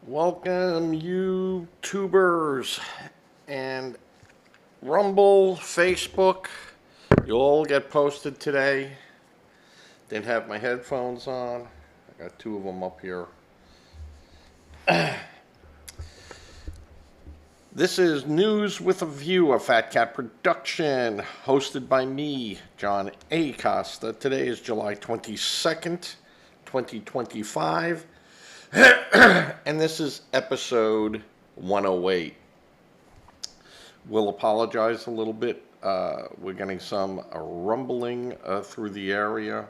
Welcome, YouTubers and Rumble, Facebook. You'll all get posted today. Didn't have my headphones on. I got two of them up here. This is News with a View, a Fat Cat production, hosted by me, John A. Costa. Today is July 22nd, 2025. And this is episode 108. We'll apologize a little bit. We're getting some rumbling through the area,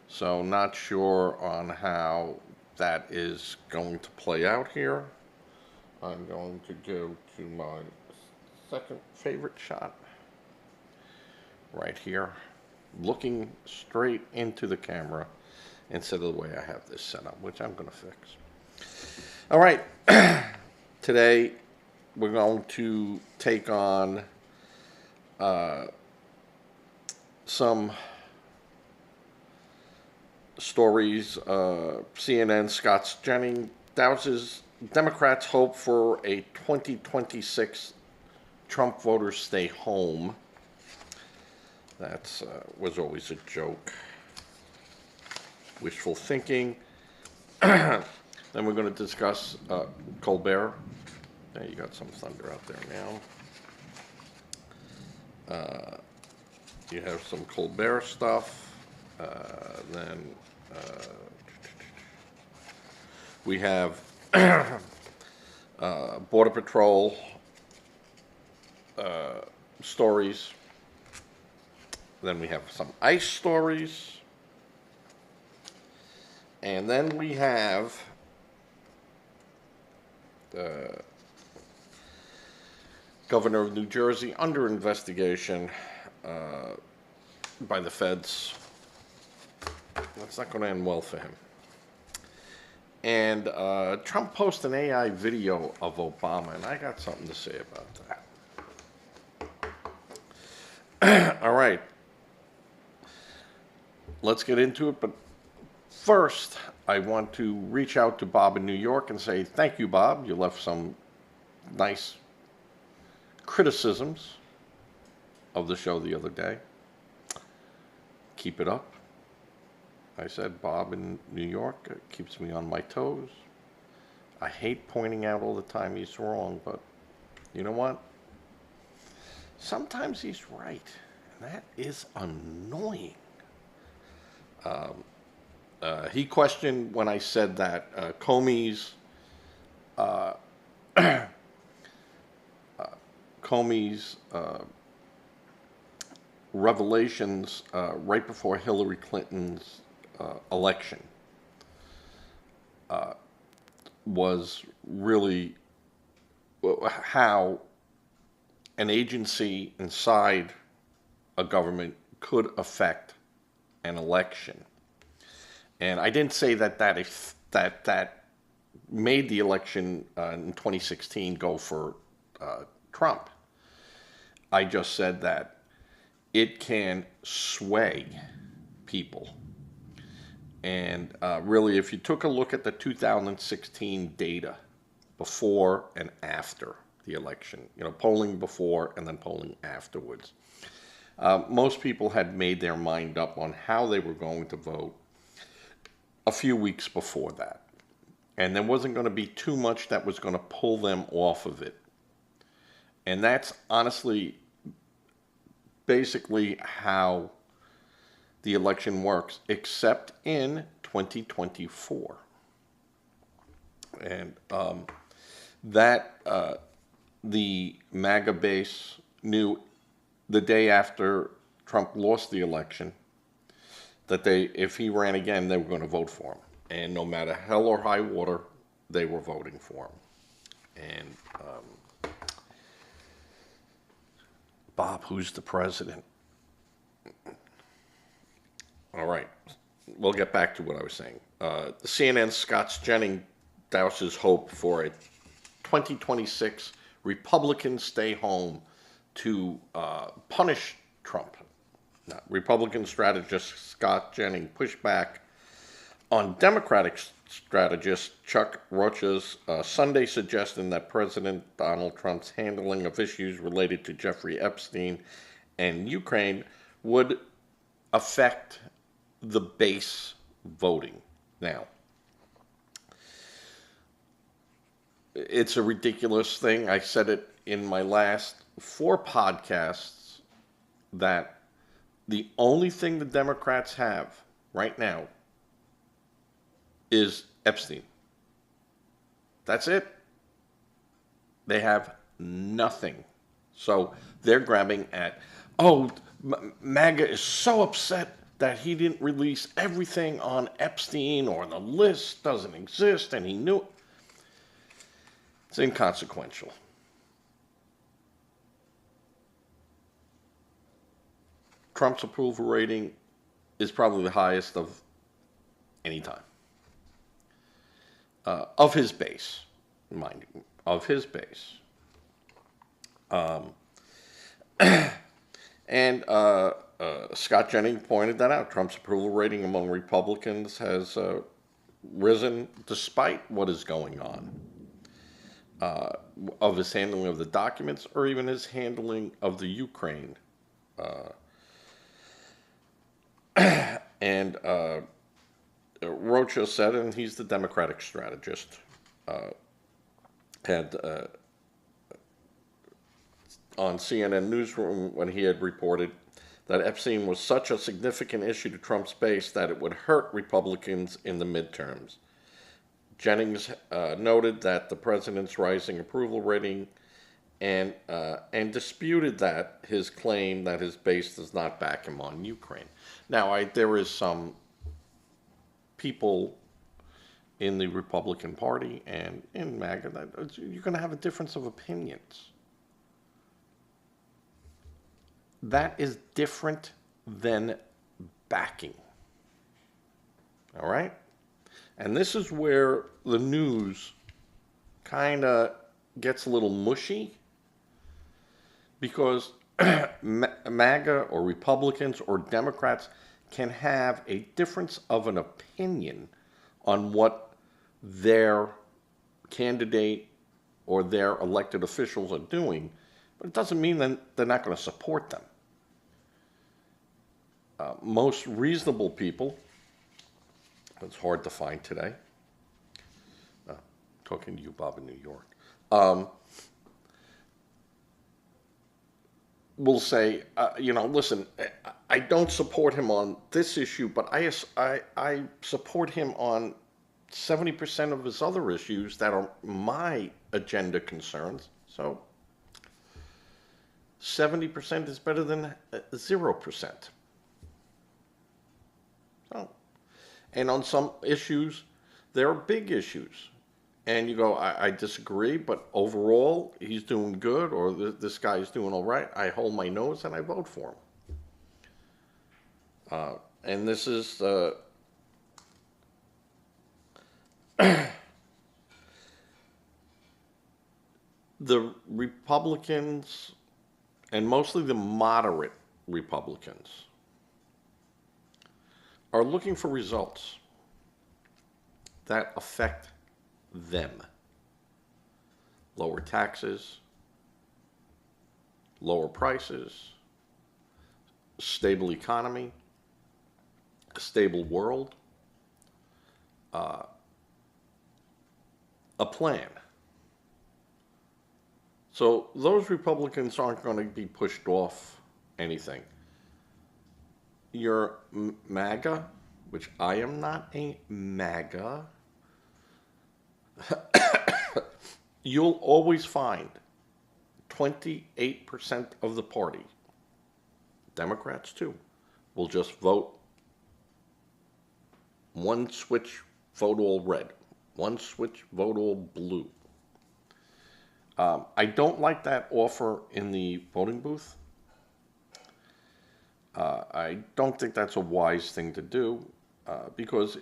so not sure on how that is going to play out here. I'm going to go to my second favorite shot right here, looking straight into the camera instead of the way I have this set up, which I'm going to fix. All right. Today, we're going to take on some stories. CNN, Scott's Jennings douses Democrats hope for a 2026 Trump voters stay home. That was always a joke. Wishful thinking. Then we're going to discuss Colbert. Yeah, you got some thunder out there now. You have some Colbert stuff. Then we have Border Patrol stories. Then we have some ICE stories. And then we have the governor of New Jersey under investigation by the feds. That's not going to end well for him. And Trump posted an AI video of Obama, and I got something to say about that. All right. Let's get into it, but first, I want to reach out to Bob in New York and say, thank you, Bob. You left some nice criticisms of the show the other day. Keep it up. I said, Bob in New York keeps me on my toes. I hate pointing out all the time he's wrong, but you know what? Sometimes he's right, and that is annoying. He questioned when I said that Comey's revelations right before Hillary Clinton's election was really how an agency inside a government could affect an election. And I didn't say that made the election in 2016 go for Trump. I just said that it can sway people. And really, if you took a look at the 2016 data before and after the election, polling before and then polling afterwards, most people had made their mind up on how they were going to vote a few weeks before that. And there wasn't going to be too much that was going to pull them off of it. And that's honestly basically how the election works, except in 2024. And the MAGA base knew the day after Trump lost the election that if he ran again, they were going to vote for him. And no matter hell or high water, they were voting for him. And Bob, who's the president? All right. We'll get back to what I was saying. The CNN Scott's Jennings douses hope for a 2026 Republican stay home to punish Trump. Now, Republican strategist Scott Jennings pushed back on Democratic strategist Chuck Rocha's Sunday suggestion that President Donald Trump's handling of issues related to Jeffrey Epstein and Ukraine would affect the base voting. Now, it's a ridiculous thing. I said it in my last 4 podcasts that the only thing the Democrats have right now is Epstein. That's it. They have nothing. So they're grabbing at, MAGA is so upset that he didn't release everything on Epstein, or the list doesn't exist and he knew. It's inconsequential. Trump's approval rating is probably the highest of any time. Of his base, mind you, of his base. And Scott Jennings pointed that out. Trump's approval rating among Republicans has risen despite what is going on, of his handling of the documents, or even his handling of the Ukraine. And Rocha said, and he's the Democratic strategist, had on CNN Newsroom when he had reported that Epstein was such a significant issue to Trump's base that it would hurt Republicans in the midterms. Jennings noted that the president's rising approval rating and disputed that his claim that his base does not back him on Ukraine. Now, there is some people in the Republican Party and in MAGA that you're going to have a difference of opinions. That is different than backing. All right? And this is where the news kind of gets a little mushy, because MAGA or Republicans or Democrats can have a difference of an opinion on what their candidate or their elected officials are doing, but it doesn't mean that they're not going to support them. Most reasonable people, it's hard to find today, talking to you, Bob, in New York, will say, listen, I don't support him on this issue, but I support him on 70% of his other issues that are my agenda concerns. So 70% is better than 0%. So, and on some issues, there are big issues. And you go, I disagree, but overall, he's doing good, or this guy's doing all right. I hold my nose and I vote for him. And this is the Republicans, and mostly the moderate Republicans, are looking for results that affect them. Lower taxes, lower prices, stable economy, a stable world, a plan. So those Republicans aren't going to be pushed off anything. Your MAGA, which I am not a MAGA, you'll always find 28% of the party, Democrats too, will just vote one switch, vote all red, one switch, vote all blue. I don't like that offer in the voting booth. I don't think that's a wise thing to do, because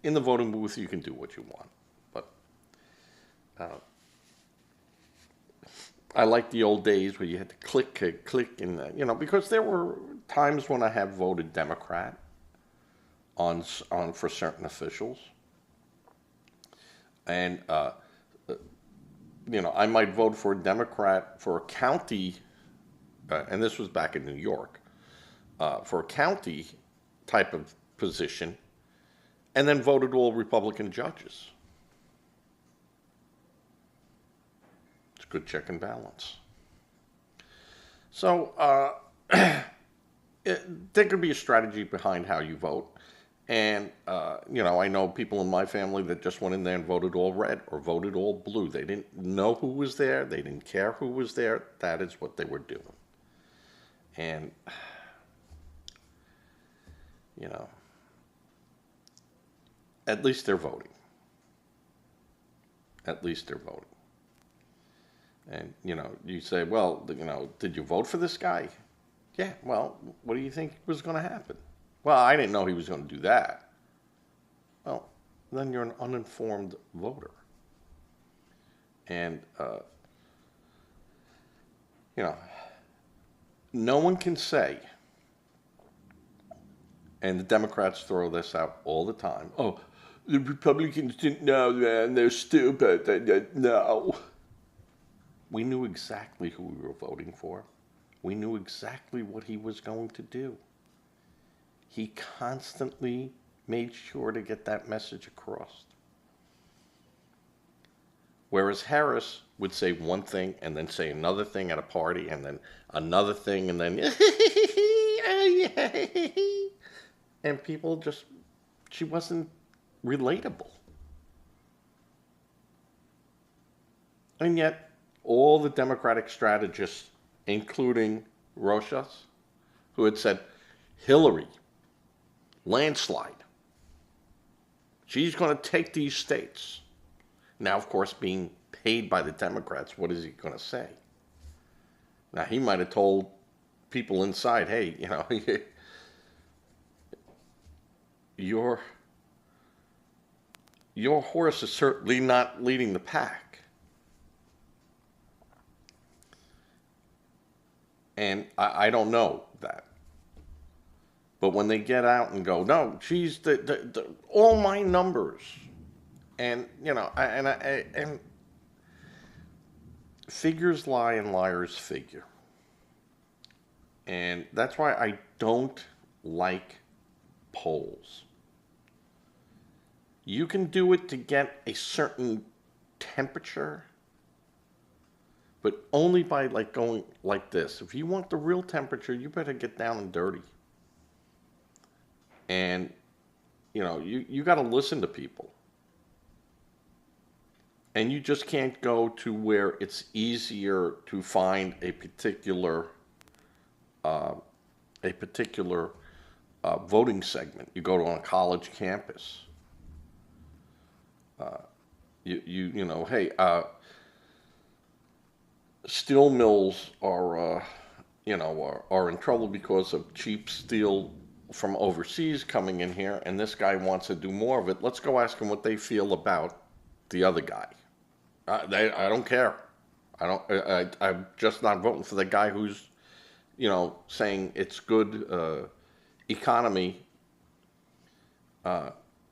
in the voting booth you can do what you want, but I like the old days where you had to click, and because there were times when I have voted Democrat on for certain officials, and I might vote for a Democrat for a county, and this was back in New York, for a county type of position, and then voted all Republican judges. It's a good check and balance. So there could be a strategy behind how you vote. And, I know people in my family that just went in there and voted all red or voted all blue. They didn't know who was there. They didn't care who was there. That is what they were doing. And, at least they're voting. At least they're voting. And, you say, well, did you vote for this guy? Yeah, well, what do you think was going to happen? Well, I didn't know he was going to do that. Well, then you're an uninformed voter. And, no one can say, and the Democrats throw this out all the time, oh, the Republicans didn't know, man, they're stupid, they didn't know. We knew exactly who we were voting for. We knew exactly what he was going to do. He constantly made sure to get that message across. Whereas Harris would say one thing and then say another thing at a party and then another thing and then and people just, she wasn't relatable. And yet all the Democratic strategists, including Rocha, who had said, Hillary, landslide. She's going to take these states. Now, of course, being paid by the Democrats, what is he going to say? Now, he might have told people inside, hey, your horse is certainly not leading the pack. And I don't know that. But when they get out and go, no, she's all my numbers, and and figures lie and liars figure, and that's why I don't like polls. You can do it to get a certain temperature, but only by going like this. If you want the real temperature, you better get down and dirty. And, you got to listen to people. And you just can't go to where it's easier to find a particular voting segment. You go to a college campus. Hey, steel mills are in trouble because of cheap steel from overseas coming in here, and this guy wants to do more of it. Let's go ask them what they feel about the other guy. I don't care. I'm just not voting for the guy who's, saying it's good economy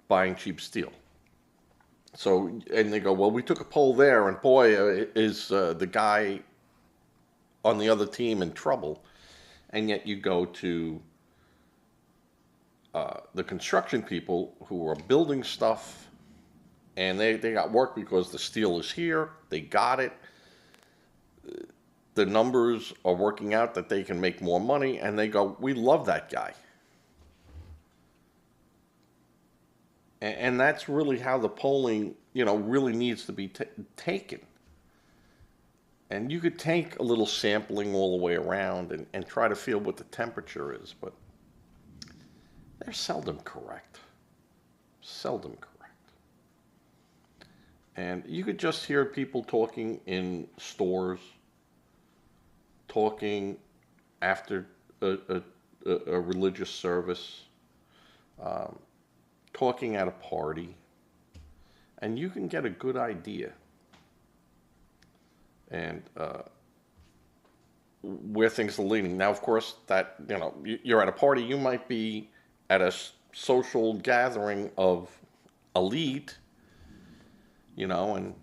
buying cheap steel. So, and they go, well, we took a poll there, and boy, is the guy on the other team in trouble. And yet you go to the construction people who are building stuff, and they got work because the steel is here. They got it. The numbers are working out that they can make more money, and they go, we love that guy. And that's really how the polling, really needs to be taken. And you could take a little sampling all the way around and try to feel what the temperature is, but they're seldom correct. Seldom correct. And you could just hear people talking in stores, talking after a religious service, talking at a party, and you can get a good idea and where things are leaning. Now, of course, that you're at a party, you might be at social gathering of elite, and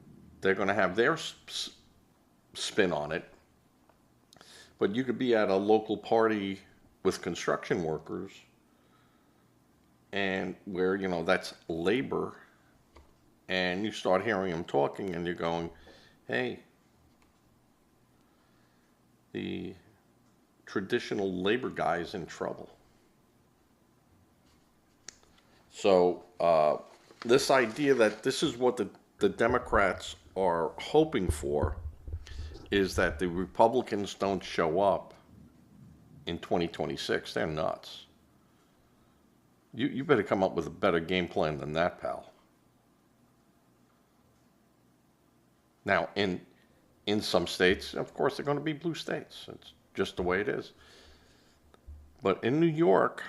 they're going to have their spin on it. But you could be at a local party with construction workers, and where, that's labor, and you start hearing them talking, and you're going, hey, the traditional labor guy is in trouble. So this idea that this is what the Democrats are hoping for is that the Republicans don't show up in 2026. They're nuts. You better come up with a better game plan than that, pal. Now, in some states, of course, they're going to be blue states. It's just the way it is. But in New York,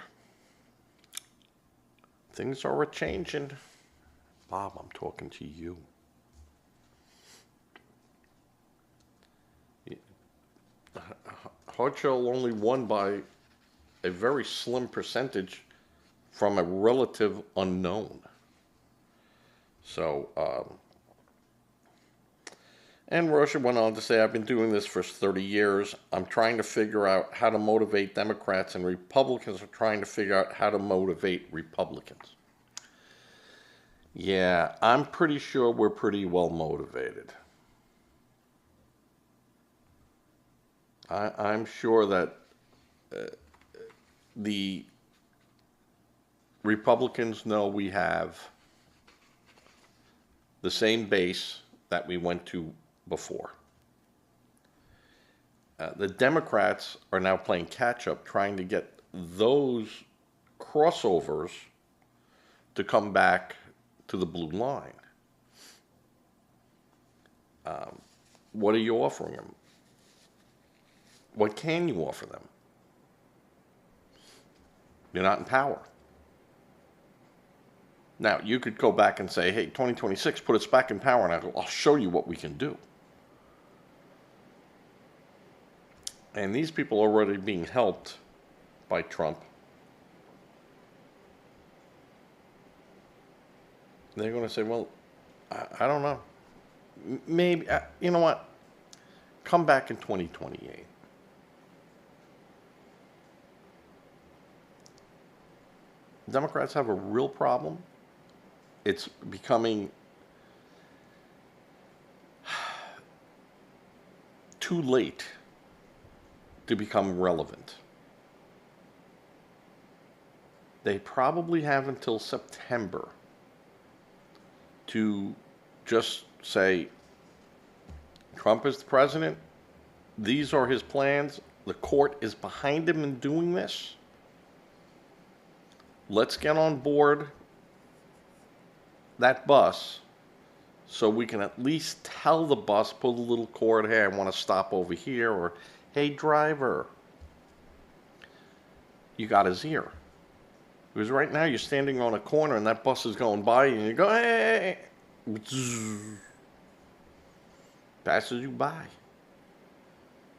things are a-changing. Bob, I'm talking to you. Hartzell only won by a very slim percentage from a relative unknown. So, and Rocha went on to say, I've been doing this for 30 years. I'm trying to figure out how to motivate Democrats, and Republicans are trying to figure out how to motivate Republicans. Yeah, I'm pretty sure we're pretty well motivated. I'm sure that the Republicans know we have the same base that we went to before. The Democrats are now playing catch-up, trying to get those crossovers to come back to the blue line. What are you offering them? What can you offer them? You're not in power. Now, you could go back and say, hey, 2026, put us back in power, and I'll show you what we can do. And these people are already being helped by Trump. They're going to say, well, I don't know. Maybe, you know what? Come back in 2028. Democrats have a real problem. It's becoming too late to become relevant. They probably have until September to just say, Trump is the president, these are his plans, the court is behind him in doing this. Let's get on board that bus so we can at least tell the bus, pull the little cord, hey, I want to stop over here, or hey, driver, you got his ear. Because right now you're standing on a corner and that bus is going by and you go, hey, passes you by.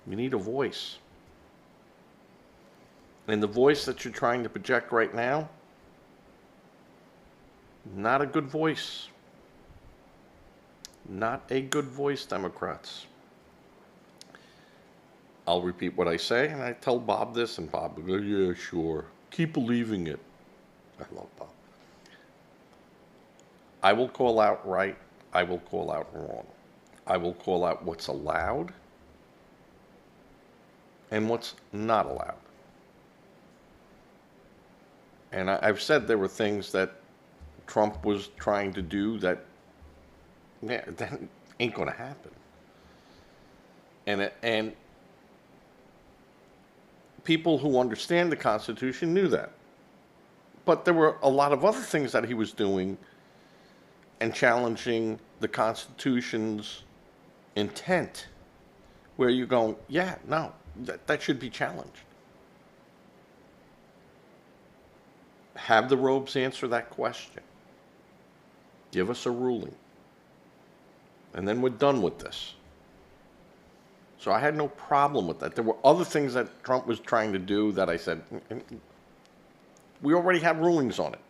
You need a voice. And the voice that you're trying to project right now, not a good voice. Not a good voice, Democrats. I'll repeat what I say, and I tell Bob this, and Bob will go, yeah, sure. Keep believing it. I love Bob. I will call out right. I will call out wrong. I will call out what's allowed and what's not allowed. And I've said there were things that Trump was trying to do that, yeah, that ain't going to happen. And people who understand the Constitution knew that. But there were a lot of other things that he was doing and challenging the Constitution's intent, where you're going, yeah, no, that should be challenged. Have the robes answer that question. Give us a ruling. And then we're done with this. So I had no problem with that. There were other things that Trump was trying to do that I said, We already have rulings on it.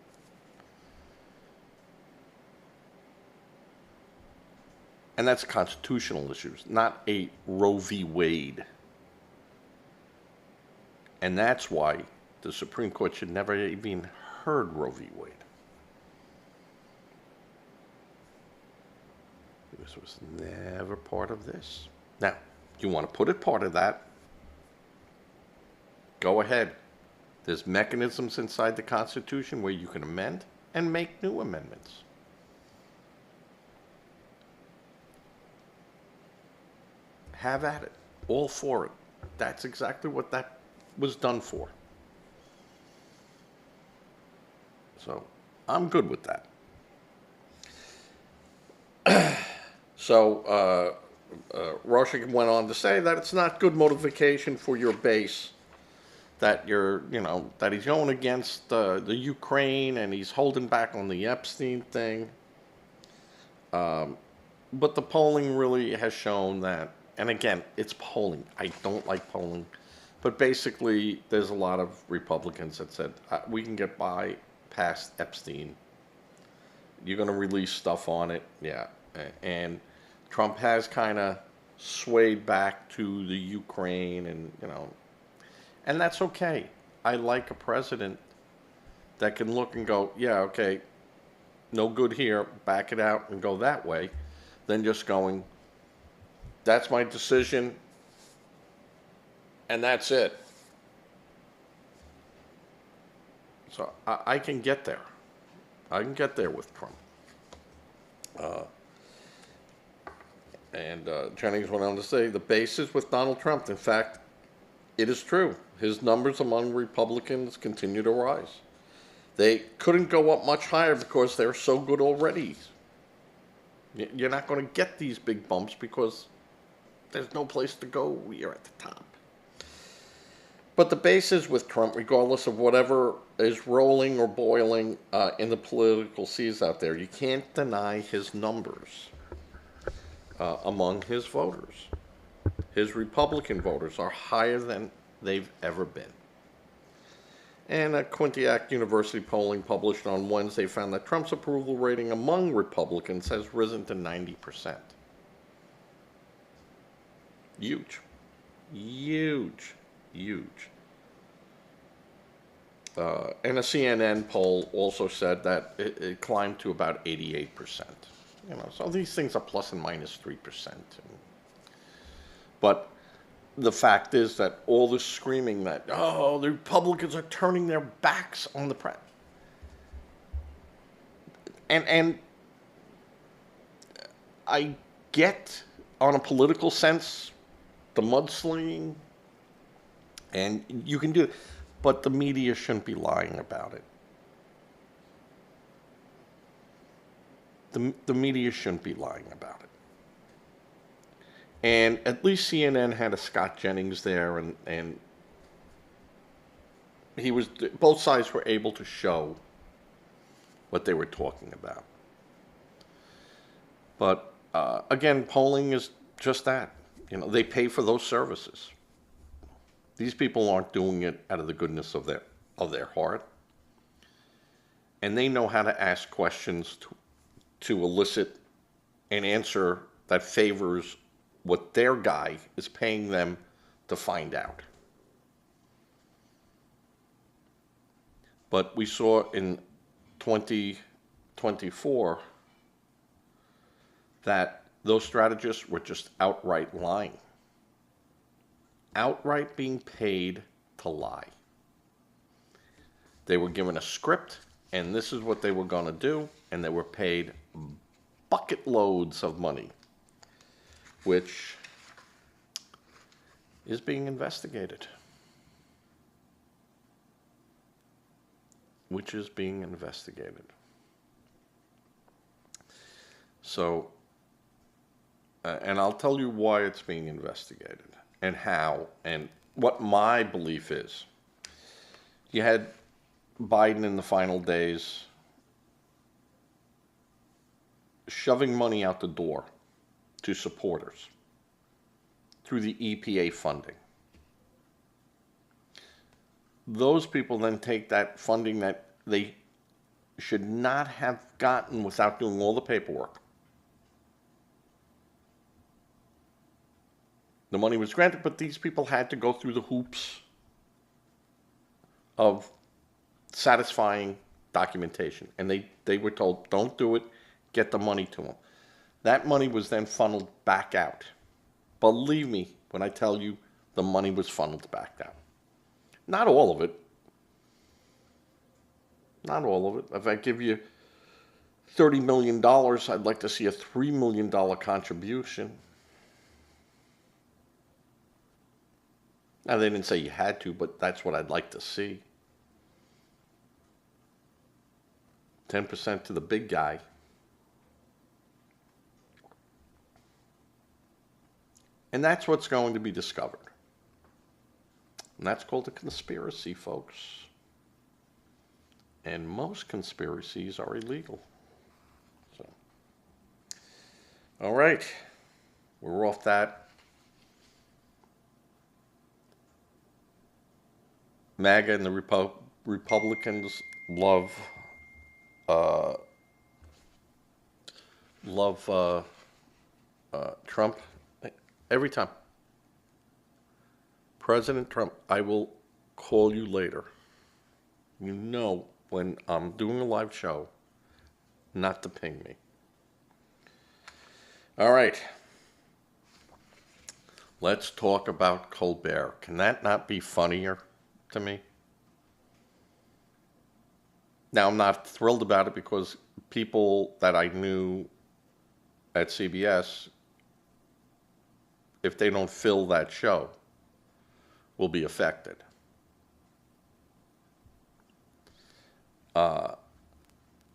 And that's constitutional issues, not a Roe v. Wade. And that's why the Supreme Court should never even heard Roe v. Wade. This was never part of this. Now, you want to put it part of that, go ahead. There's mechanisms inside the Constitution where you can amend and make new amendments. Have at it. All for it. That's exactly what that was done for. So, I'm good with that. So, Rocha went on to say that it's not good motivation for your base that that he's going against the Ukraine and he's holding back on the Epstein thing. But the polling really has shown that, and again, it's polling. I don't like polling. But basically, there's a lot of Republicans that said, we can get past Epstein. You're going to release stuff on it. Yeah. And Trump has kind of swayed back to the Ukraine and, and that's okay. I like a president that can look and go, yeah, okay, no good here, back it out and go that way, than just going, that's my decision, and that's it. So I can get there. I can get there with Trump. And Jennings went on to say, the base is with Donald Trump. In fact, it is true. His numbers among Republicans continue to rise. They couldn't go up much higher because they're so good already. You're not going to get these big bumps because there's no place to go. You're at the top. But the base is with Trump, regardless of whatever is rolling or boiling in the political seas out there. You can't deny his numbers among his voters. His Republican voters are higher than they've ever been. And a Quinnipiac University polling published on Wednesday found that Trump's approval rating among Republicans has risen to 90%. Huge. Huge. Huge. And a CNN poll also said that it climbed to about 88%. So these things are plus and minus 3%. But the fact is that all this screaming that, the Republicans are turning their backs on the press. And I get, on a political sense, the mudslinging, and you can do it, but the media shouldn't be lying about it. The media shouldn't be lying about it. And at least CNN had a Scott Jennings there, and both sides were able to show what they were talking about. But again, polling is just that. They pay for those services. These people aren't doing it out of the goodness of their heart, and they know how to ask questions to elicit an answer that favors what their guy is paying them to find out. But we saw in 2024 that those strategists were just outright lying. Outright being paid to lie. They were given a script, and this is what they were going to do, and they were paid bucket loads of money, which is being investigated. So, and I'll tell you why it's being investigated and how and what my belief is. You had Biden in the final days shoving money out the door to supporters through the EPA funding. those people then take that funding that they should not have gotten without doing all the paperwork. The money was granted, but these people had to go through the hoops of satisfying documentation. And they were told, don't do it, get the money to them. That money was then funneled back out. Believe me when I tell you the money was funneled back out. Not all of it. Not all of it. If I give you $30 million, I'd like to see a $3 million contribution. Now, they didn't say you had to, but that's what I'd like to see. 10% to the big guy. And that's what's going to be discovered. And that's called a conspiracy, folks. And most conspiracies are illegal. So, all right. We're off that. MAGA and the Republicans love Trump every time. President Trump, I will call you later. You know when I'm doing a live show not to ping me. All right. Let's talk about Colbert. Can that not be funnier to me? Now, I'm not thrilled about it because people that I knew at CBS, if they don't fill that show, will be affected.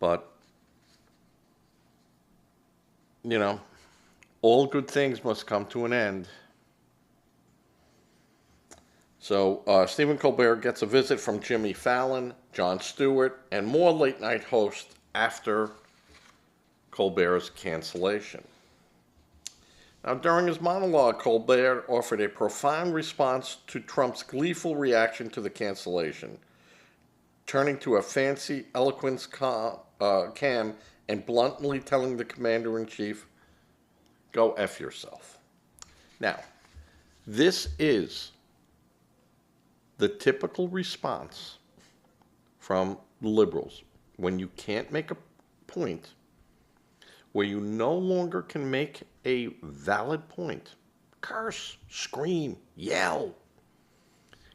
But, you know, all good things must come to an end. So Stephen Colbert gets a visit from Jimmy Fallon, Jon Stewart, and more late-night hosts after Colbert's cancellation. Now, during his monologue, Colbert offered a profound response to Trump's gleeful reaction to the cancellation, turning to a fancy eloquence cam and bluntly telling the commander-in-chief, go F yourself. Now, this is the typical response from liberals when you can't make a point, where you no longer can make a valid point. Curse, scream, yell,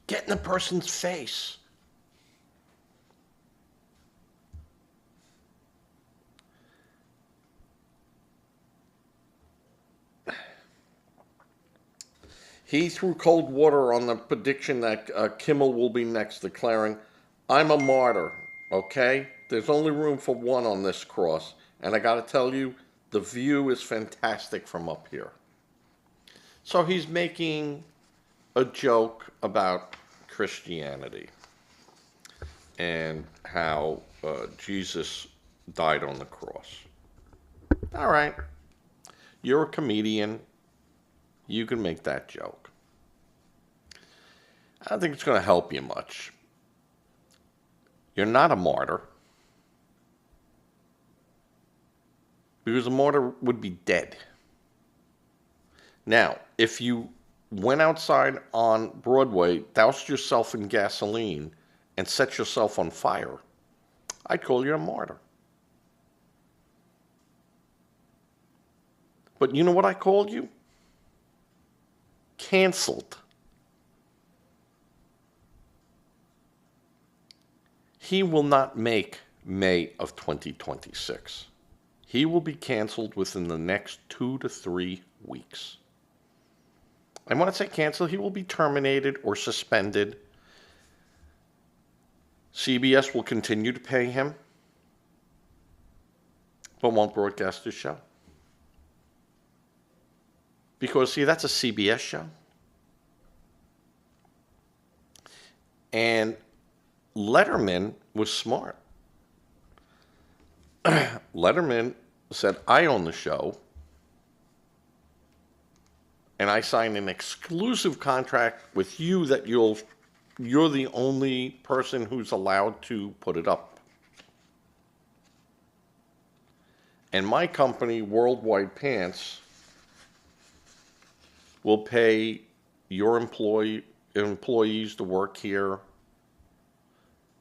get in the person's face. He threw cold water on the prediction that Kimmel will be next, declaring, I'm a martyr, okay? There's only room for one on this cross. And I got to tell you, the view is fantastic from up here. So he's making a joke about Christianity and how Jesus died on the cross. All right. You're a comedian. You can make that joke. I don't think it's going to help you much. You're not a martyr. Because a martyr would be dead. Now, if you went outside on Broadway, doused yourself in gasoline, and set yourself on fire, I'd call you a martyr. But you know what I called you? Canceled. He will not make May of 2026. He will be canceled within the next 2 to 3 weeks. And when I say canceled, he will be terminated or suspended. CBS will continue to pay him, but won't broadcast his show. Because, see, that's a CBS show. And Letterman was smart. Letterman said, I own the show, and I signed an exclusive contract with you that you'll you're the only person who's allowed to put it up. And my company, Worldwide Pants, will pay your employees to work here,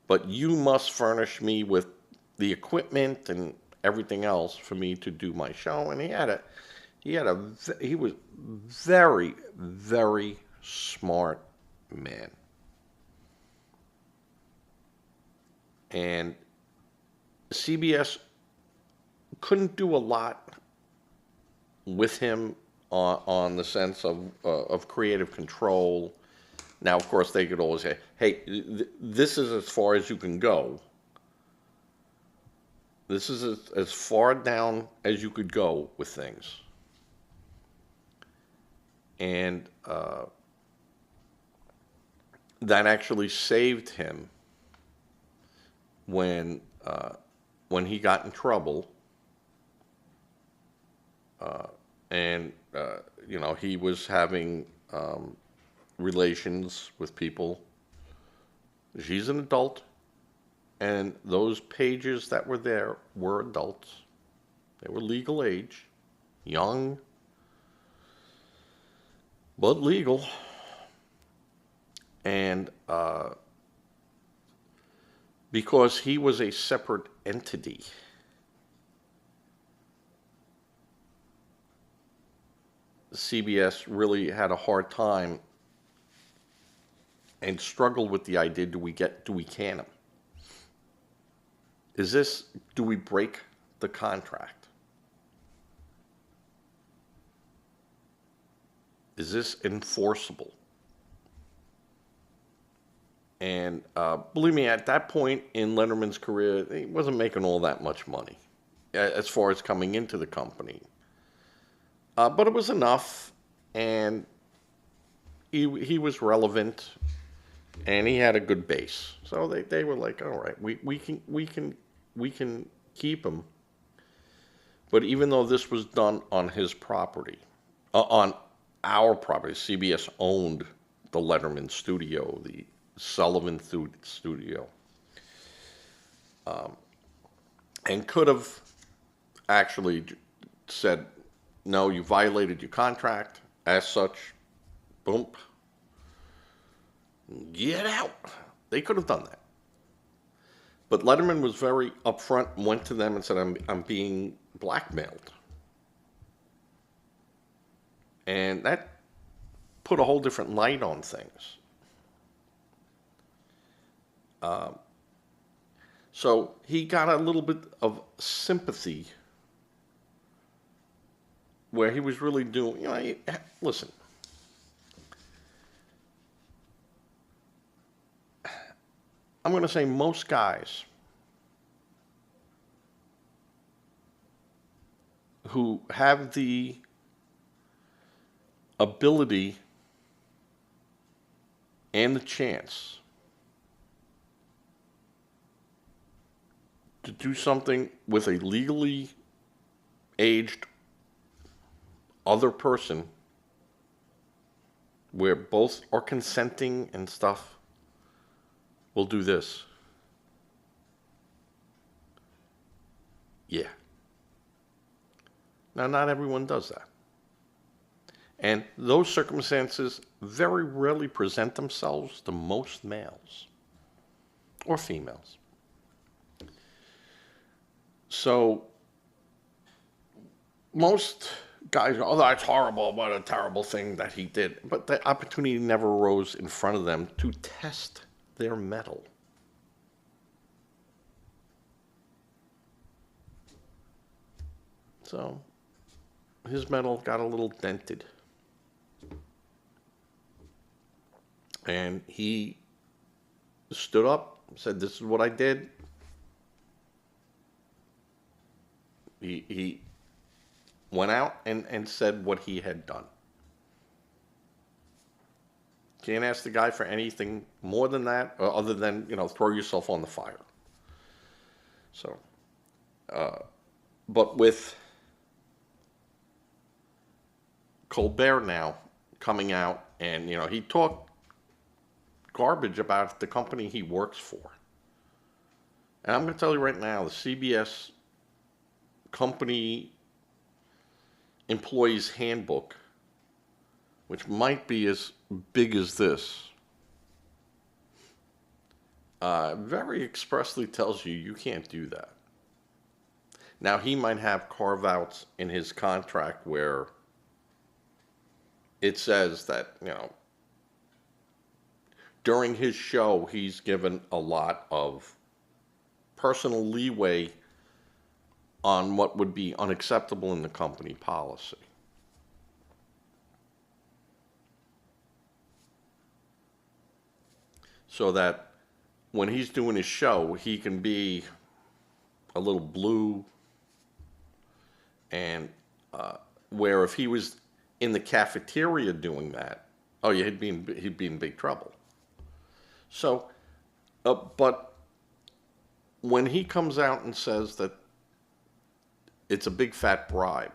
but you must furnish me with the equipment and everything else for me to do my show. And he was very, very smart man. And CBS couldn't do a lot with him on the sense of creative control. Now, of course, they could always say, hey, this is as far as you can go. This is as far down as you could go with things. And that actually saved him when he got in trouble. And he was having relations with people. She's an adult, and those pages that were there were adults. They were legal age, young, but legal. And because he was a separate entity, CBS really had a hard time and struggled with the idea, do we can him? Do we break the contract? Is this enforceable? And believe me, at that point in Letterman's career, he wasn't making all that much money as far as coming into the company. But it was enough, and he was relevant, and he had a good base. So they were like, all right, we can keep him. But even though this was done on his property, on our property, CBS owned the Letterman studio, the Sullivan studio, and could have actually said, no, you violated your contract. As such, boom, get out. They could have done that. But Letterman was very upfront and went to them and said, I'm being blackmailed. And that put a whole different light on things. So he got a little bit of sympathy where he was really doing, listen, I'm going to say most guys who have the ability and the chance to do something with a legally aged other person where both are consenting and stuff will do this. Yeah. Now, not everyone does that. And those circumstances very rarely present themselves to most males or females. So most guys go, oh, that's horrible, what a terrible thing that he did. But the opportunity never arose in front of them to test their mettle. So his mettle got a little dented. And he stood up, said, this is what I did. He went out and said what he had done. Can't ask the guy for anything more than that, other than, throw yourself on the fire. So, but with Colbert now coming out, and, he talked garbage about the company he works for. And I'm going to tell you right now, the CBS company employees handbook, which might be as big as this, very expressly tells you you can't do that. Now, he might have carve-outs in his contract where it says that, during his show, he's given a lot of personal leeway on what would be unacceptable in the company policy. So that when he's doing his show, he can be a little blue, and where if he was in the cafeteria doing that, oh yeah, he'd be in big trouble. So, but when he comes out and says that it's a big fat bribe,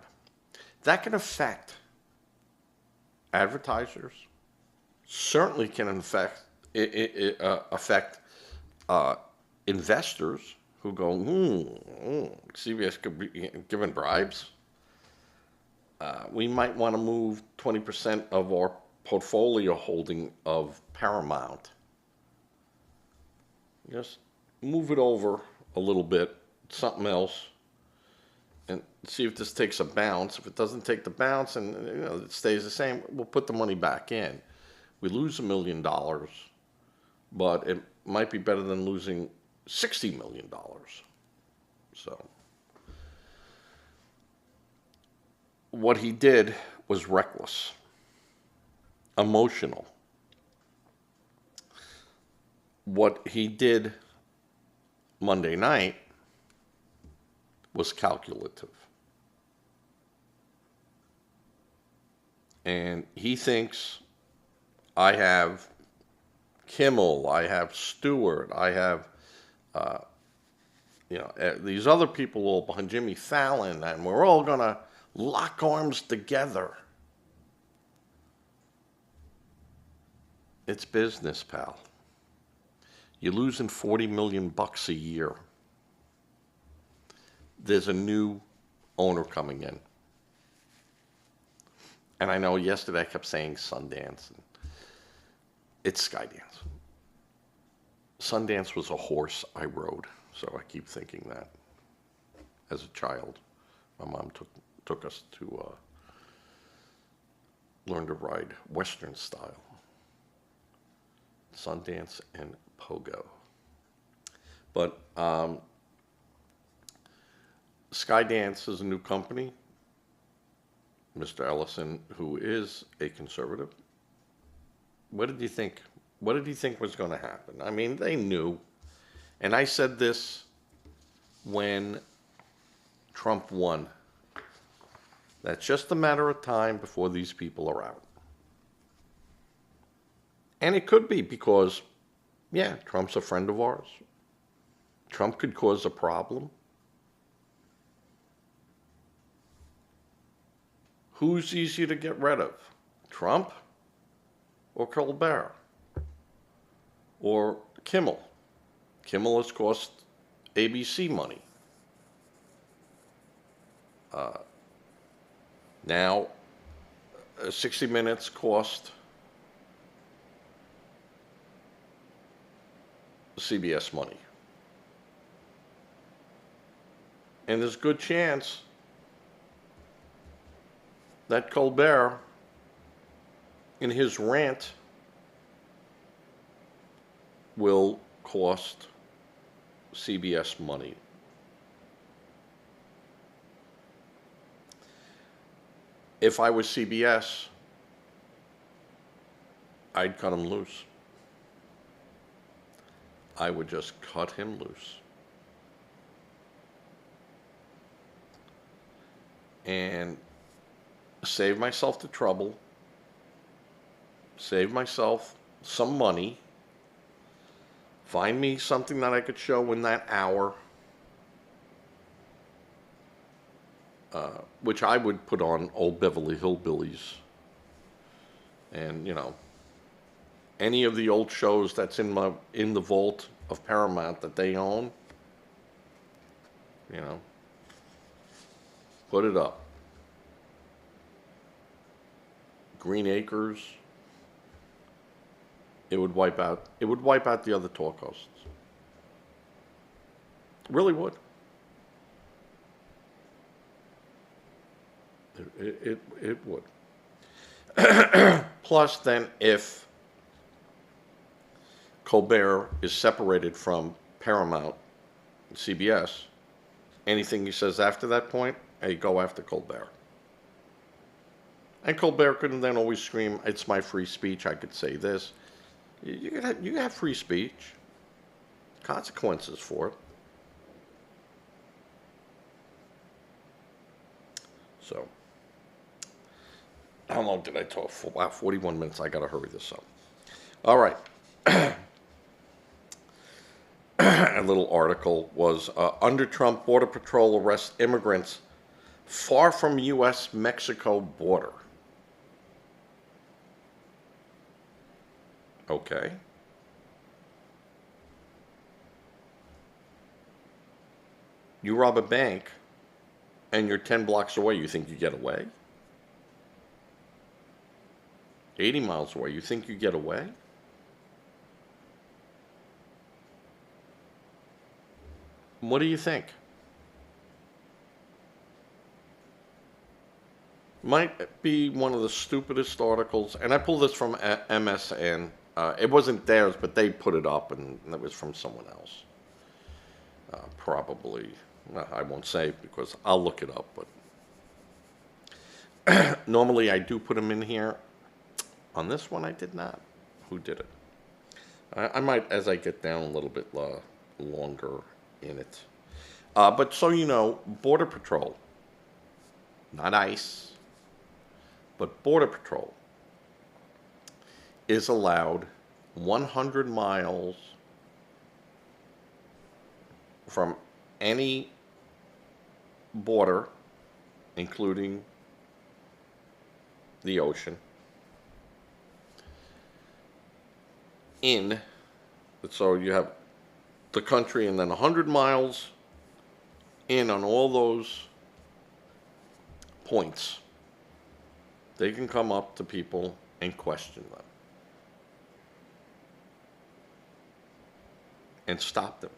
that can affect advertisers. Certainly can affect investors who go, CBS could be giving bribes. We might want to move 20% of our portfolio holding of Paramount. Just move it over a little bit, something else, and see if this takes a bounce. If it doesn't take the bounce and it stays the same, we'll put the money back in. We lose $1 million, but it might be better than losing $60 million. So what he did was reckless, emotional. What he did Monday night was calculative. And he thinks, I have Kimmel, I have Stewart, I have, these other people all behind Jimmy Fallon, and we're all going to lock arms together. It's business, pal. You're losing $40 million a year. There's a new owner coming in. And I know yesterday I kept saying Sundance. And it's Skydance. Sundance was a horse I rode, so I keep thinking that. As a child, my mom took us to learn to ride Western style. Sundance and Pogo. But Skydance is a new company. Mr. Ellison, who is a conservative. What did you think? What did he think was going to happen? I mean, they knew. And I said this when Trump won. That's just a matter of time before these people are out. And it could be because, yeah, Trump's a friend of ours. Trump could cause a problem. Who's easier to get rid of? Trump or Colbert? Or Kimmel? Kimmel has cost ABC money. Now, 60 Minutes cost CBS money. And there's a good chance that Colbert, in his rant, will cost CBS money. If I was CBS, I'd cut him loose. I would just cut him loose. And save myself the trouble, save myself some money, find me something that I could show in that hour, which I would put on Old Beverly Hillbillies and, any of the old shows that's in the vault of Paramount that they own, you know, put it up. Green Acres. It would wipe out the other talk hosts. It really would. It would. Plus, then, if Colbert is separated from Paramount, CBS, anything he says after that point, hey, go after Colbert. And Colbert could then always scream, "It's my free speech. I could say this." You have free speech. Consequences for it. So, how long did I talk for? About 41 minutes. I got to hurry this up. All right. A little article was under Trump, Border Patrol arrests immigrants far from U.S.-Mexico border. Okay. You rob a bank and you're 10 blocks away, you think you get away? 80 miles away, you think you get away? What do you think? Might be one of the stupidest articles, and I pulled this from MSN. It wasn't theirs, but they put it up, and it was from someone else. Probably, I won't say because I'll look it up, but normally I do put them in here. On this one, I did not. Who did it? I might, as I get down a little bit longer in it. But so you know, Border Patrol, not ICE, but Border Patrol is allowed 100 miles from any border, including the ocean, so you have the country and then 100 miles in on all those points. They can come up to people and question them and stop them.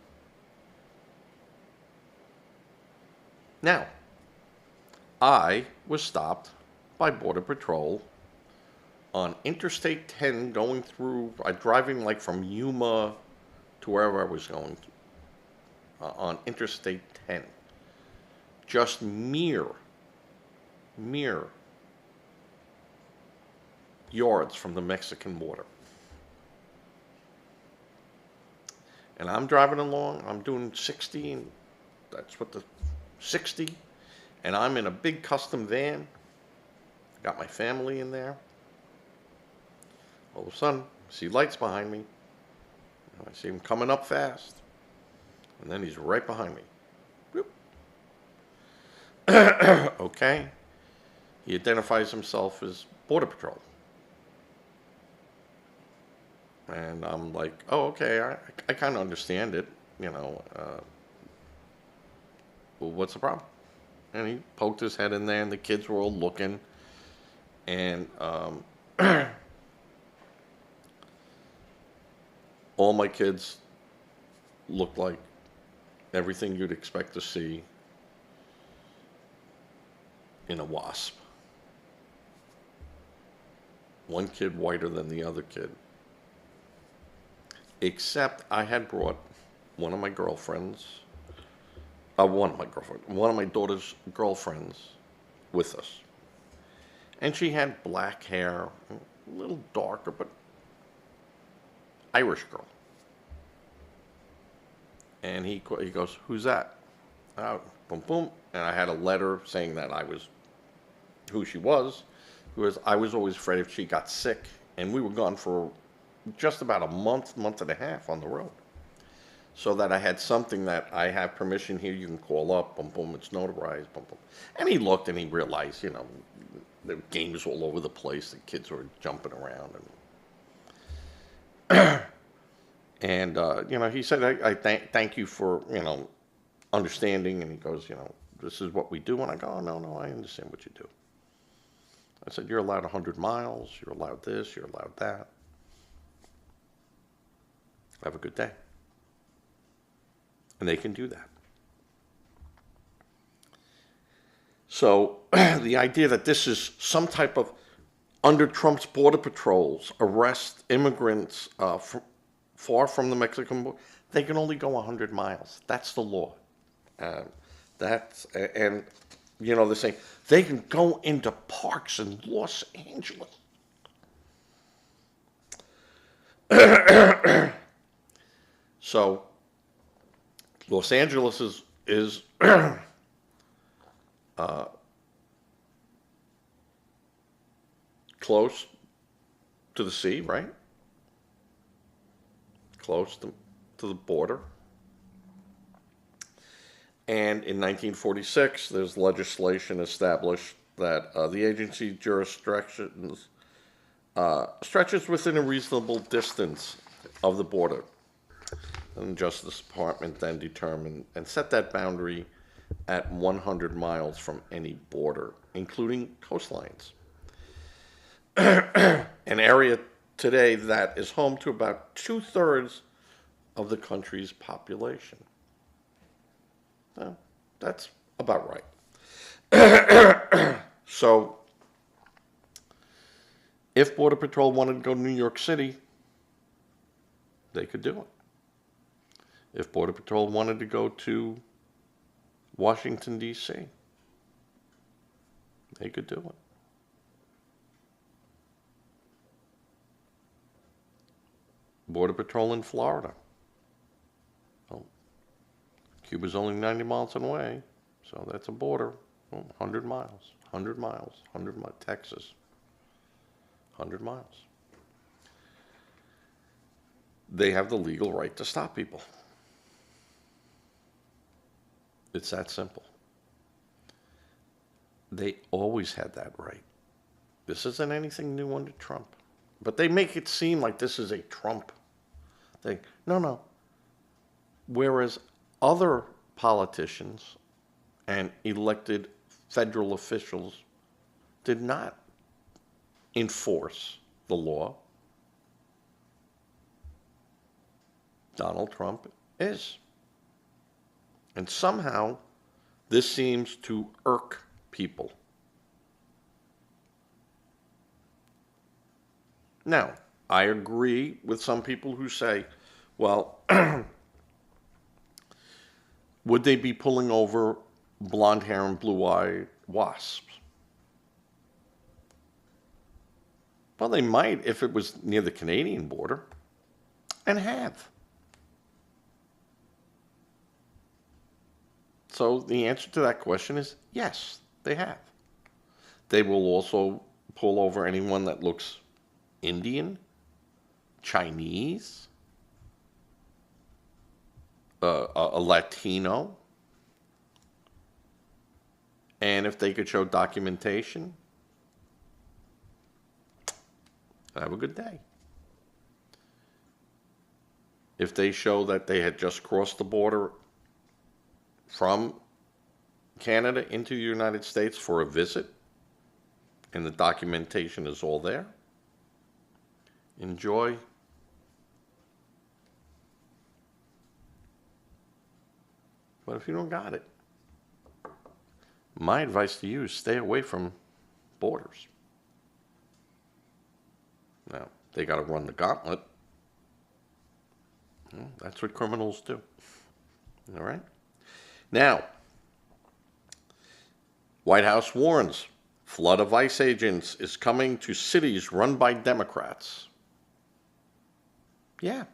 Now, I was stopped by Border Patrol on Interstate 10 going through, driving like from Yuma to wherever I was going to, on Interstate 10. Just mere yards from the Mexican border. And I'm driving along, I'm doing 60, and that's what the 60, and I'm in a big custom van, got my family in there. All of a sudden, I see lights behind me. I see him coming up fast. And then he's right behind me. Whoop. Okay. He identifies himself as Border Patrol. And I'm like, oh, okay, I kind of understand it. You know, well, what's the problem? And he poked his head in there, and the kids were all looking. And all my kids looked like everything you'd expect to see in a wasp. One kid whiter than the other kid. Except I had brought one of my daughter's girlfriends with us. And she had black hair, a little darker, but Irish girl. And he goes, "Who's that?" Boom, boom. And I had a letter saying that I was who she was. Because I was always afraid if she got sick. And we were gone for just about a month and a half on the road. So that I had something that I have permission here, you can call up, boom, boom, it's notarized, boom, boom. And he looked and he realized, you know, the games all over the place, the kids were jumping around. And he said, I thank you for understanding. And he goes, this is what we do. And I go, oh, no, I understand what you do. I said, you're allowed 100 miles. You're allowed this. You're allowed that. Have a good day. And they can do that. So the idea that this is some type of, under Trump's border patrols, arrest immigrants far from the Mexican border, they can only go 100 miles. That's the law. They're saying they can go into parks in Los Angeles. So Los Angeles is close to the sea, right? Close to the border. And in 1946, there's legislation established that the agency jurisdiction stretches within a reasonable distance of the border. And the Justice Department then determined and set that boundary at 100 miles from any border, including coastlines. An area today that is home to about 2/3 of the country's population. Well, that's about right. So, if Border Patrol wanted to go to New York City, they could do it. If Border Patrol wanted to go to Washington, D.C., they could do it. Border Patrol in Florida. Well, Cuba's only 90 miles away, so that's a border. 100 miles, 100 miles, 100 miles. Texas, 100 miles. They have the legal right to stop people. It's that simple. They always had that right. This isn't anything new under Trump. But they make it seem like this is a Trump thing. No. Whereas other politicians and elected federal officials did not enforce the law, Donald Trump is. And somehow this seems to irk people. Now, I agree with some people who say, well, would they be pulling over blonde hair and blue-eyed wasps? Well, they might if it was near the Canadian border, and have. So the answer to that question is yes, they have. They will also pull over anyone that looks Indian, Chinese, a Latino, and if they could show documentation, have a good day. If they show that they had just crossed the border from Canada into the United States for a visit, and the documentation is all there, enjoy. But if you don't got it, my advice to you is stay away from borders. Now, they got to run the gauntlet. Well, that's what criminals do. All right? Now, White House warns flood of ICE agents is coming to cities run by Democrats. Yeah.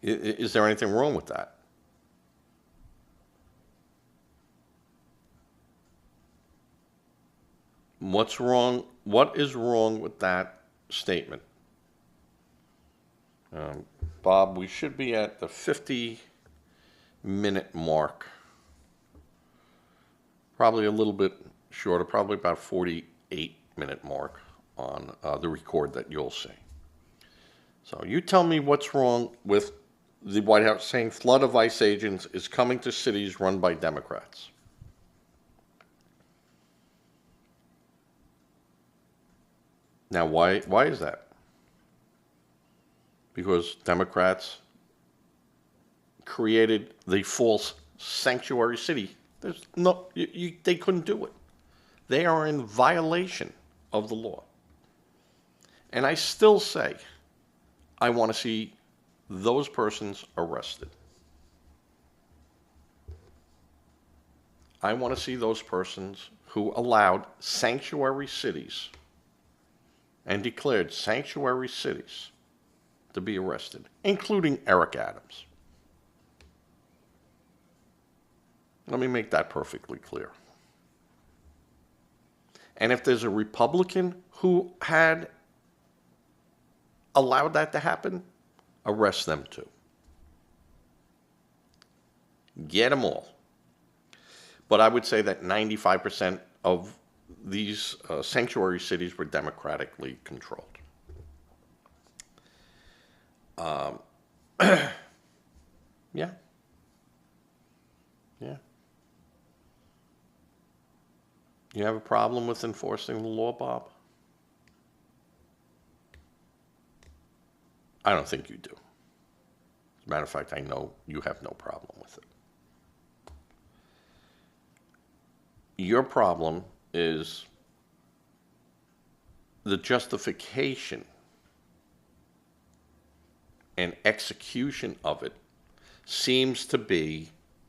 Is there anything wrong with that? What's wrong? What is wrong with that statement? Bob, we should be at the 50-minute mark. Probably a little bit shorter, probably about 48-minute mark on the record that you'll see. So you tell me what's wrong with the White House saying flood of ICE agents is coming to cities run by Democrats. Now, why is that? Because Democrats created the false sanctuary city. There's no, they couldn't do it. They are in violation of the law. And I still say, I want to see those persons arrested. I want to see those persons who allowed sanctuary cities and declared sanctuary cities to be arrested, including Eric Adams. Let me make that perfectly clear. And if there's a Republican who had allowed that to happen, arrest them too. Get them all. But I would say that 95% of these sanctuary cities were democratically controlled. Yeah. Yeah. You have a problem with enforcing the law, Bob? I don't think you do. As a matter of fact, I know you have no problem with it. Your problem is the justification and execution of it seems to be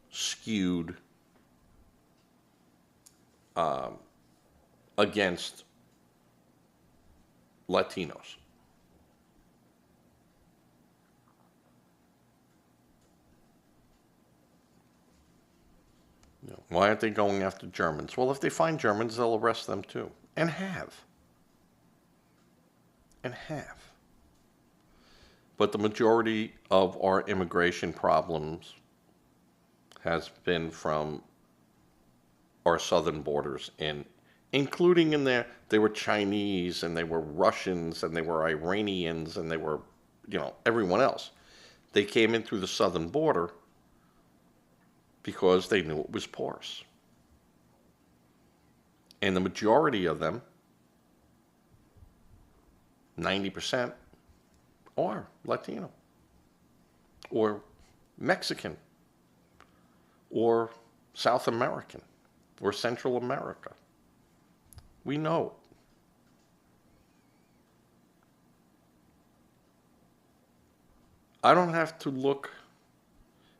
skewed against Latinos. Why aren't they going after Germans? Well, if they find Germans, they'll arrest them too. And have. And have. But the majority of our immigration problems has been from our southern borders, including in there, they were Chinese and they were Russians and they were Iranians and they were, everyone else. They came in through the southern border because they knew it was porous. And the majority of them, 90%, are Latino, or Mexican, or South American, or Central America. We know. I don't have to look.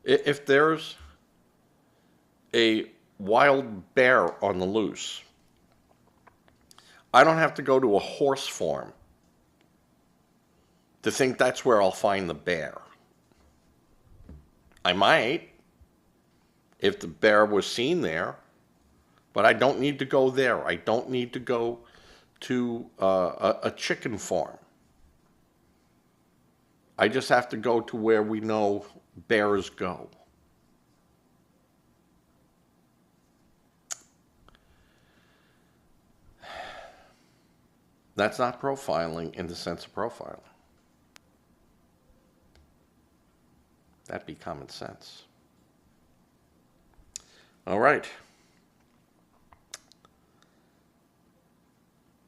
If there's a wild bear on the loose, I don't have to go to a horse farm to think that's where I'll find the bear. I might, if the bear was seen there, but I don't need to go there. I don't need to go to a chicken farm. I just have to go to where we know bears go. That's not profiling in the sense of profiling. That'd be common sense. All right.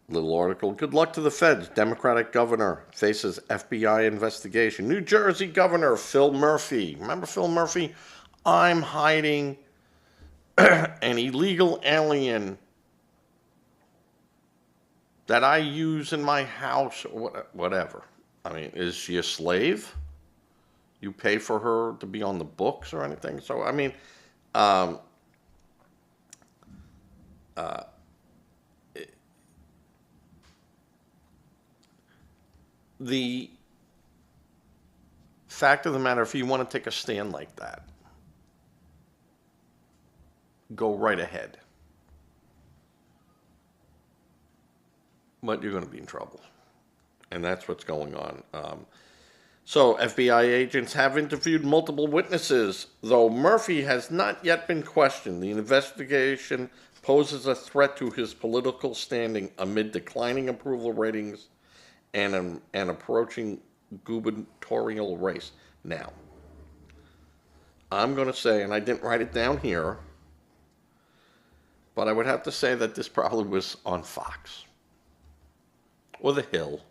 Little article. Good luck to the feds. Democratic governor faces FBI investigation. New Jersey Governor Phil Murphy. Remember Phil Murphy? I'm hiding an illegal alien that I use in my house, or whatever. I mean, is she a slave? You pay for her to be on the books or anything? So, I mean, the fact of the matter, if you want to take a stand like that, go right ahead. But you're going to be in trouble. And that's what's going on. So FBI agents have interviewed multiple witnesses, though Murphy has not yet been questioned. The investigation poses a threat to his political standing amid declining approval ratings and approaching gubernatorial race. Now, I'm going to say, and I didn't write it down here, but I would have to say that this probably was on Fox or The Hill.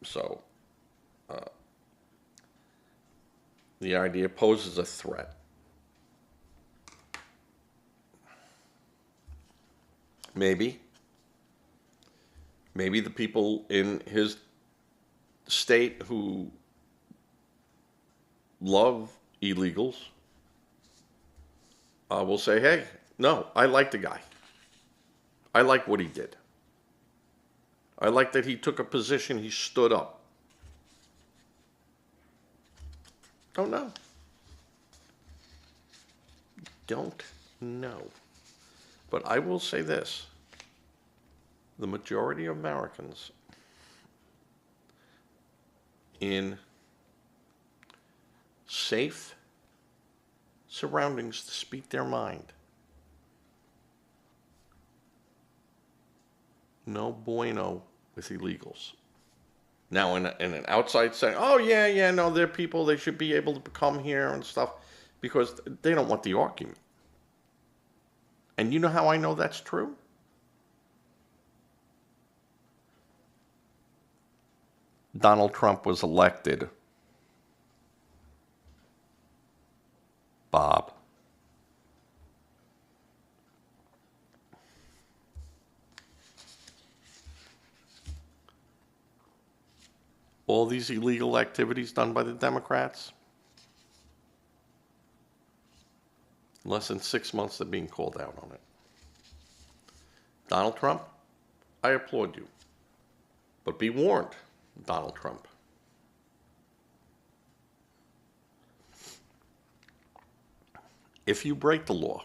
So the idea poses a threat. Maybe the people in his state who love illegals will say, hey, no, I like the guy. I like what he did. I like that he took a position, he stood up. Don't know. Don't know. But I will say this. The majority of Americans in safe surroundings to speak their mind. No bueno with illegals. Now, in an outside setting, oh, yeah, no, they're people, they should be able to come here and stuff, because they don't want the argument. And you know how I know that's true? Donald Trump was elected, Bob. All these illegal activities done by the Democrats, less than 6 months of being called out on it. Donald Trump, I applaud you. But be warned, Donald Trump. If you break the law,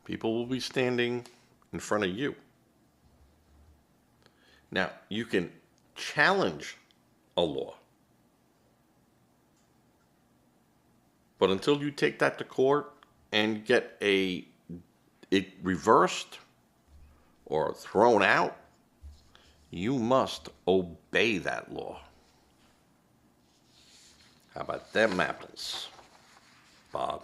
people will be standing in front of you. Now, you can challenge a law, but until you take that to court and get it reversed or thrown out, you must obey that law. How about them apples, Bob?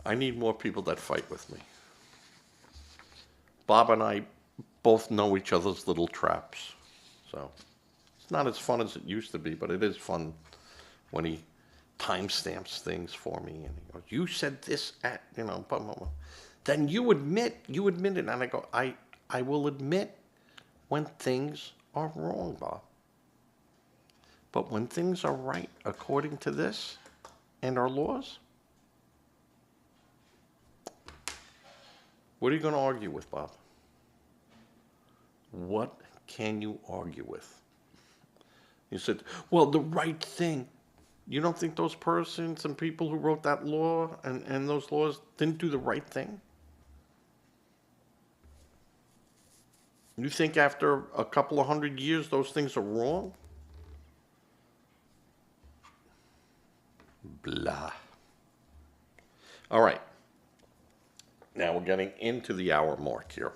I need more people that fight with me. Bob and I both know each other's little traps. So it's not as fun as it used to be, but it is fun when he timestamps things for me. And he goes, you said this at, blah, blah, blah. Then you admit it. And I go, I will admit when things are wrong, Bob. But when things are right according to this and our laws, what are you going to argue with, Bob? What can you argue with? You said, well, the right thing. You don't think those persons and people who wrote that law and those laws didn't do the right thing? You think after a couple of 100 years those things are wrong? Blah. All right. Now we're getting into the hour mark here.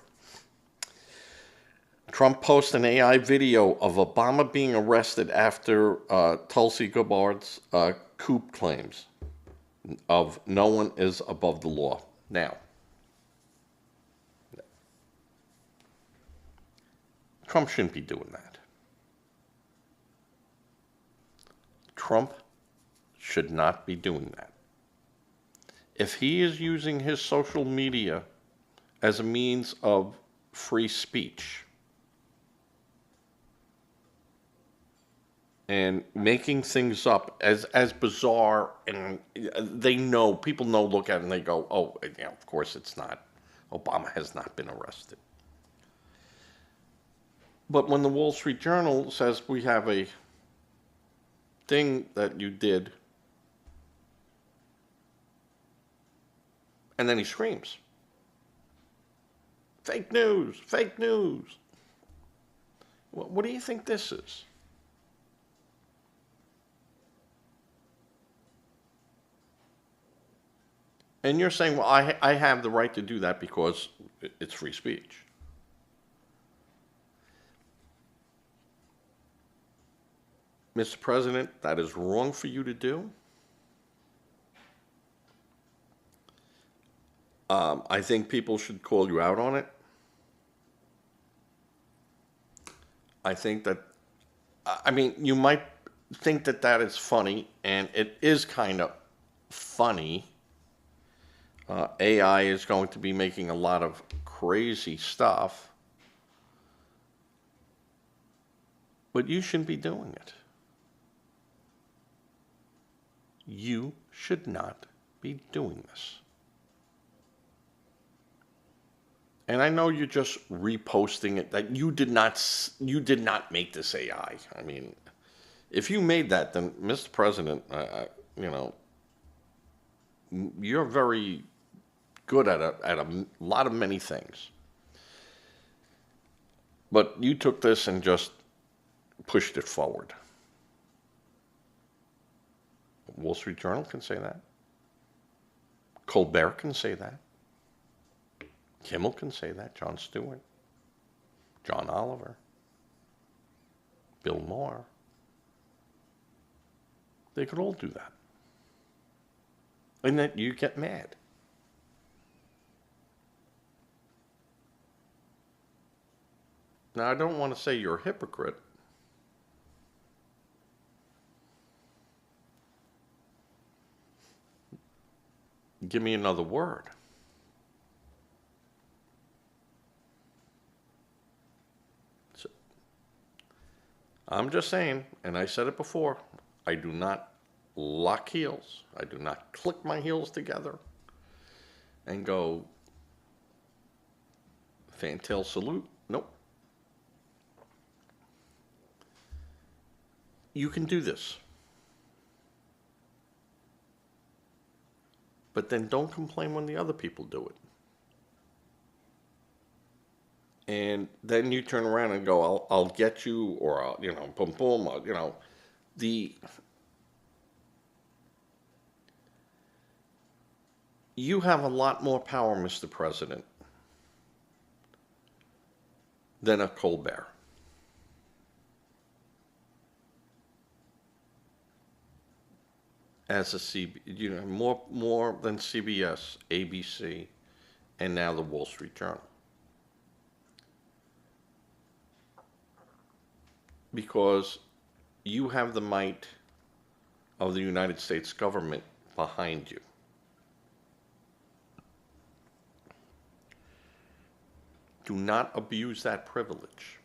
Trump posts an AI video of Obama being arrested after Tulsi Gabbard's coup claims of no one is above the law. Now, Trump shouldn't be doing that. Trump should not be doing that. If he is using his social media as a means of free speech and making things up as bizarre, and people know, look at it and they go, oh, yeah, of course it's not. Obama has not been arrested. But when the Wall Street Journal says we have a thing that you did, and then he screams, fake news, fake news. What do you think this is? And you're saying, well, I have the right to do that because it's free speech. Mr. President, that is wrong for you to do. I think people should call you out on it. I think that, I mean, you might think that that is funny, and it is kind of funny. AI is going to be making a lot of crazy stuff, but you shouldn't be doing it. You should not be doing this. And I know you're just reposting it, that you did not make this AI. I mean, if you made that, then Mr. President, you know, you're very good at a lot of many things. But you took this and just pushed it forward. Wall Street Journal can say that. Colbert can say that. Kimmel can say that. Jon Stewart. John Oliver. Bill Maher. They could all do that. And then you get mad. Now, I don't want to say you're a hypocrite. Give me another word. So, I'm just saying, and I said it before, I do not lock heels. I do not click my heels together and go fantail salute. Nope. You can do this. But then don't complain when the other people do it. And then you turn around and go, I'll get you, or I'll, you know, boom, boom, you know, you have a lot more power, Mr. President, than a Colbert. As a you know, more than CBS, ABC, and now the Wall Street Journal. Because you have the might of the United States government behind you. Do not abuse that privilege.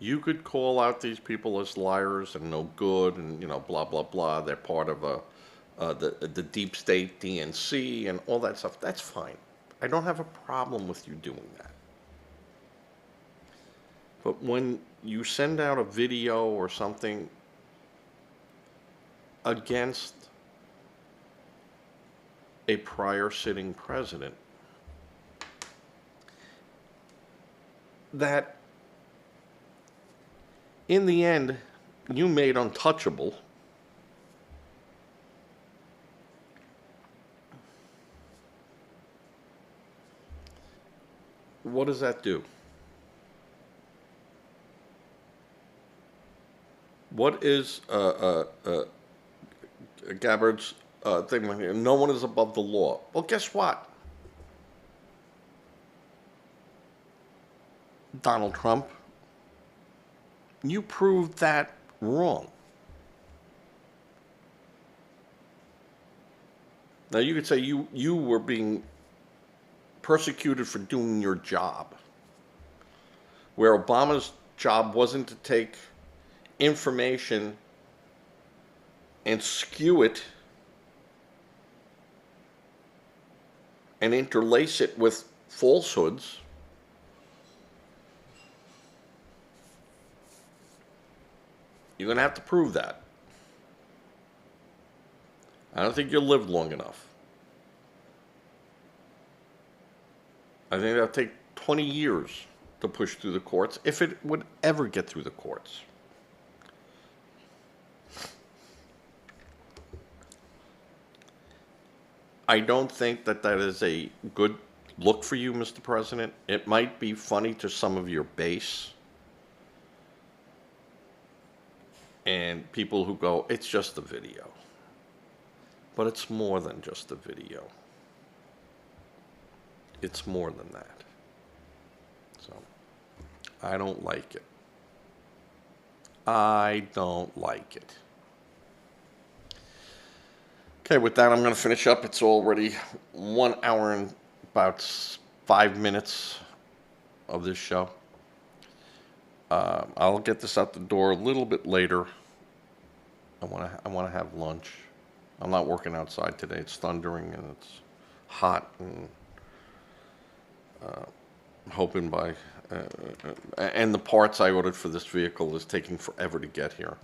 You could call out these people as liars and no good and, you know, blah, blah, blah. They're part of the deep state DNC and all that stuff. That's fine. I don't have a problem with you doing that. But when you send out a video or something against a prior sitting president, that in the end, you made untouchable, what does that do? What is Gabbard's thing? No one is above the law. Well, guess what? Donald Trump, you proved that wrong. Now, you could say you were being persecuted for doing your job, where Obama's job wasn't to take information and skew it and interlace it with falsehoods. You're going to have to prove that. I don't think you'll live long enough. I think that'll take 20 years to push through the courts, if it would ever get through the courts. I don't think that that is a good look for you, Mr. President. It might be funny to some of your base and people who go, it's just a video. But it's more than just a video. It's more than that. So, I don't like it. I don't like it. Okay, with that, I'm going to finish up. It's already 1 hour and about 5 minutes of this show. I'll get this out the door a little bit later. I want to have lunch. I'm not working outside today. It's thundering and it's hot, and I'm hoping by and the parts I ordered for this vehicle is taking forever to get here.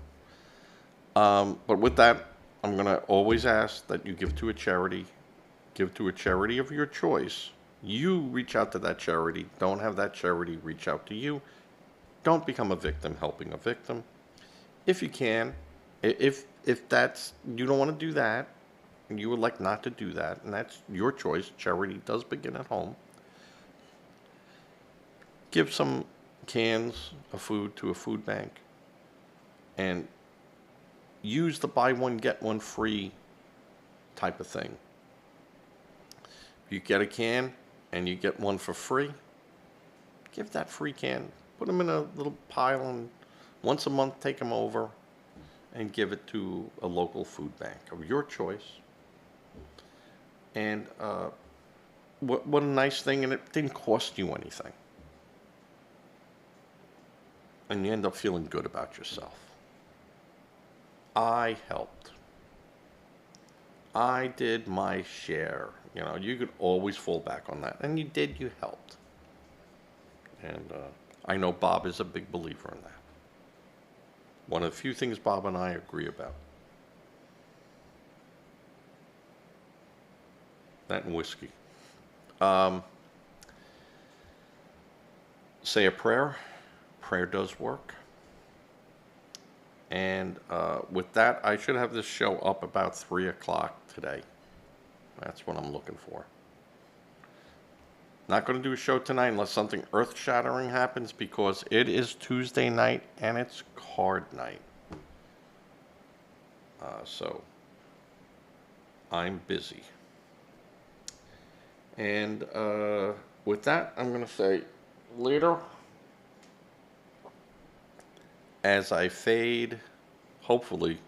But with that, I'm going to always ask that you give to a charity. Give to a charity of your choice. You reach out to that charity. Don't have that charity reach out to you. Don't become a victim helping a victim. If you can, if that's, you don't want to do that, and you would like not to do that, and that's your choice. Charity does begin at home. Give some cans of food to a food bank, and use the buy one get one free type of thing. If you get a can and you get one for free, give that free can. Put them in a little pile, and once a month take them over and give it to a local food bank of your choice. And what a nice thing, and it didn't cost you anything. And you end up feeling good about yourself. I helped. I did my share. You know, you could always fall back on that. And you did, you helped. And I know Bob is a big believer in that. One of the few things Bob and I agree about. That and whiskey. Say a prayer. Prayer does work. And with that, I should have this show up about 3 o'clock today. That's what I'm looking for. Not going to do a show tonight unless something earth-shattering happens, because it is Tuesday night and it's card night. So I'm busy. And with that, I'm going to say later as I fade, hopefully,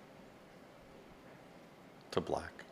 to black.